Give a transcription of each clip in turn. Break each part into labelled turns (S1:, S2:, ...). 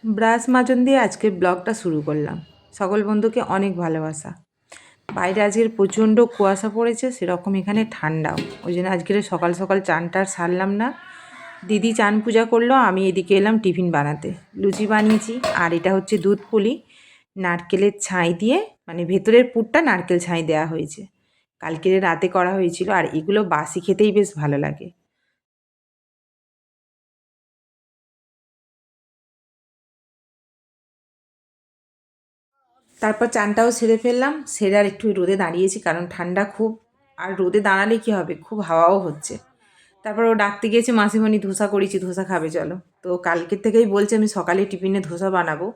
S1: Brush মাজন দিয়ে আজকের ব্লগটা শুরু করলাম। সকল বন্ধুকে অনেক ভালোবাসা। বাইরে আজকের প্রচণ্ড কুয়াশা পড়েছে, সেরকম এখানে ঠান্ডাও। ওই জন্য আজকের সকাল সকাল চানটা আর সারলাম না। দিদি চান পূজা করলো, আমি এদিকে এলাম টিফিন বানাতে। লুচি বানিয়েছি, আর এটা হচ্ছে দুধ পুলি নারকেলের ছাই দিয়ে, মানে ভেতরের পুরটা নারকেল ছাই দেওয়া হয়েছে। কালকের রাতে করা হয়েছিল, আর এগুলো বাসি খেতেই বেশ ভালো লাগে। তারপর চানটাও সেরে ফেললাম, সেরে আর একটু রোদে দাঁড়িয়েছি, কারণ ঠান্ডা খুব। আর রোদে দাঁড়ালে কী হবে, খুব হাওয়াও হচ্ছে। তারপর ও ডাকতে গিয়েছে, মাসিমণি ধোসা করেছি, ধোসা খাবে চলো। তো কালকের থেকেই বলছে আমি সকালে টিফিনে ধোসা বানাবো।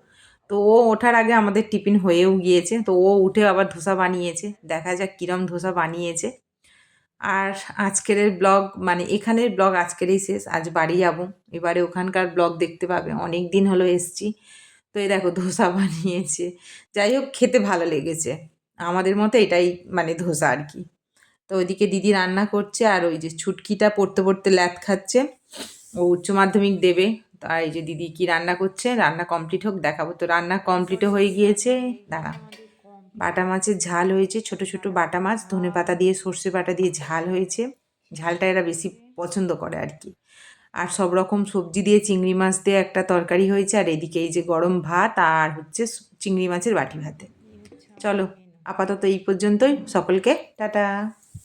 S1: তো ও ওঠার আগে আমাদের টিফিন হয়েও গিয়েছে, তো ও উঠে আবার ধোসা বানিয়েছে। দেখা যাক কীরম ধোসা বানিয়েছে। আর আজকের ব্লগ, মানে এখানের ব্লগ আজকেরই শেষ। আজ বাড়ি যাবো, এবারে ওখানকার ব্লগ দেখতে পাবে। অনেক দিন হলো এসছি। তো এই দেখো ধোসা বানিয়েছে। যাই হোক, খেতে ভালো লেগেছে। আমাদের মতো এটাই মানে ধোসা আর কি। তো ওইদিকে দিদি রান্না করছে, আর ওই যে ছুটকিটা পড়তে পড়তে ল্যাদ খাচ্ছে। ও উচ্চ মাধ্যমিক দেবে। আর এই যে দিদি কি রান্না করছে, রান্না কমপ্লিট হোক দেখাবো। তো রান্না কমপ্লিটও হয়ে গিয়েছে। দাঁড়া, বাটা মাছের ঝাল হয়েছে, ছোট ছোট বাটা মাছ ধনে পাতা দিয়ে সর্ষে বাটা দিয়ে ঝাল হয়েছে। ঝালটা এরা বেশি পছন্দ করে আর কি। আর সব রকম সবজি দিয়ে চিংড়ি মাছ দিয়ে একটা তরকারি হয়েছে। আর এদিকে এই যে গরম ভাত, আর হচ্ছে চিংড়ি মাছের বাটি ভাতে। চলো, আপাতত এই পর্যন্তই। সকলকে টাটা।